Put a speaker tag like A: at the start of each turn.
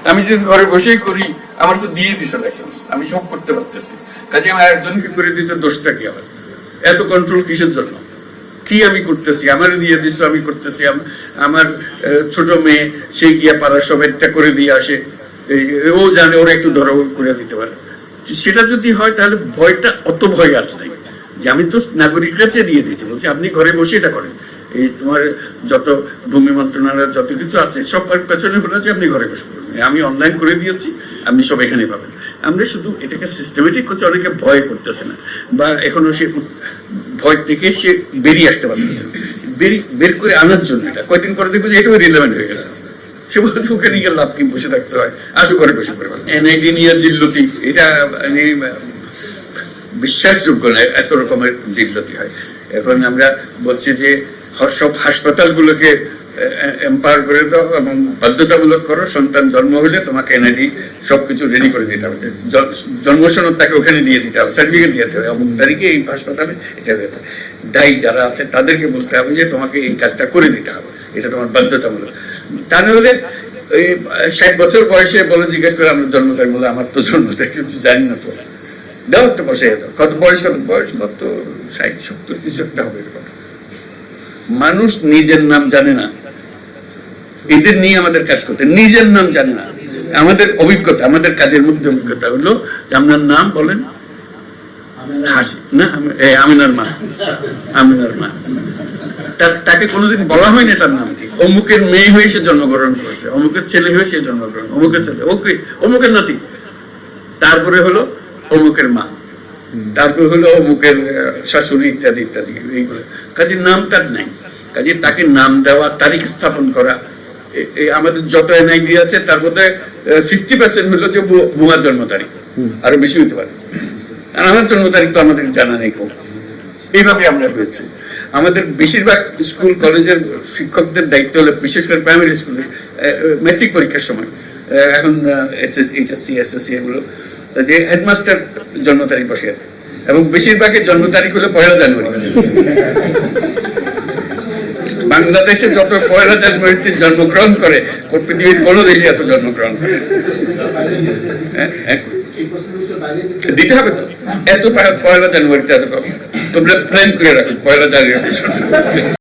A: আমি যদি ঘরে বসেই করি, আমার তো দিয়ে দিছে লাইসেন্স, আমি সব করতে পারতেছি। কাজে আমি একজনকে করে দিতে দোষটা কি? আমার এত কন্ট্রোল কিসের জন্য? কি আমি করতেছি? আমার দিয়ে দিছো, আমি করতেছি। আমার ছোট মেয়ে, সে গিয়া পাড়ার সব একটা করে দিয়ে আসে, ও জানে ওরা একটু ধরো করে দিতে পারে। সেটা যদি হয় তাহলে ভয়টা, অত ভয় আর নাই। যে আমি তো নাগরিক কাছে দিয়ে দিয়েছি, বলছি আপনি ঘরে বসে এটা করেন। এই তোমার যত ভূমি মন্ত্রণালয়ের যত কিছু আছে সব পেছনে বলেছে আপনি ঘরে বসে করবেন, আমি অনলাইন করে দিয়েছি, আপনি সব এখানে পাবেন। আমরা শুধু এটাকে সিস্টেমেটিক করছি, অনেকে ভয় করতেছে না, বা এখনো সে ভয় থেকে সে বেরিয়ে আসতে পারতেছে না। বের করে আনার জন্য এটা কয়দিন পরে দেখবো যে এটাও রিলেভেন্ট হয়ে গেছে। সে বলছে ওখানে গিয়ে লাভ কি, বসে থাকতে হয়, আসো ঘরে বসে করবেন। এনআইডি নিয়ে জিল্লতি, এটা বিশ্বাসযোগ্য নয়, এত রকমের জিল্লতি হয়। এখন আমরা বলছি যে সব হাসপাতালগুলোকে এম্পাওয়ার করে দাও এবং বাধ্যতামূলক করো, সন্তান জন্ম হলে তোমাকে এনআইডি সবকিছু রেডি করে দিতে হবে, জন্ম সনদ তাকে ওখানে দিয়ে দিতে হবে, সার্টিফিকেট দিতে হবে, অমুক তারিখে এই হাসপাতালে এটা হয়েছে। দায়ী যারা আছে তাদেরকে বলতে হবে যে তোমাকে এই কাজটা করে দিতে হবে, এটা তোমার বাধ্যতামূলক। তা নাহলে ওই 60 বছর বয়সে বলে জিজ্ঞেস করে আমরা জন্ম তারিখ, বলে আমার তো জন্ম তারিখ কিছু জানি না, তো দাও একটা বসে দাও, কত বয়স, কত বয়স, কত 60 70 কিছু একটা হবে। মানুষ নিজের নাম জানে না, এদের নিয়ে আমাদের কাজ করতে, নিজের নাম জানে না। আমাদের অভিজ্ঞতা, আমাদের কাজের মধ্যে অভিজ্ঞতা হলো যে আপনার নাম বলেন, না আমিনার মা, আমিনার মা, তাকে কোনোদিন বলা হয়নি তার নাম দিয়ে। অমুকের মেয়ে হয়ে সে জন্মগ্রহণ করেছে, অমুকের ছেলে হয়ে সে জন্মগ্রহণ, অমুকের ছেলে, ওকে অমুকের নাতি, তারপরে হলো অমুকের মা, তারপরে হলো অমুকের শাশুড়ি, ইত্যাদি ইত্যাদি। এইগুলো কাজে নাম তার নাই। কাজে তাকে নাম দেওয়া, তারিখ স্থাপন করা, আমাদের যত এনআইডি আছে তার মধ্যে 50% হলো যে ভুয়া জন্ম তারিখ, আরো বেশি হতে পারে। আর আমার জন্ম তারিখ তো আমাদের জানা নেই খুব। এইভাবে আমরা হয়েছে। আমাদের বেশিরভাগ স্কুল কলেজের শিক্ষকদের দায়িত্ব হলো, বিশেষ করে প্রাইমারি স্কুলে ম্যাট্রিক পরীক্ষার সময়, এখন এইচএসসি এসএসসি এগুলো, যে হেডমাস্টার জন্ম তারিখ বসে আছে, এবং বেশিরভাগের জন্ম তারিখ হলো 1 জানুয়ারি। বাংলাদেশে যত 1 জানুয়ারিতে জন্মগ্রহণ করে, পৃথিবীর কোনো দেশে এত জন্মগ্রহণ করে দিতে হবে তো। এত 1 জানুয়ারিতে এত তোমরা প্ল্যান করে রাখো 1 জানুয়ারি।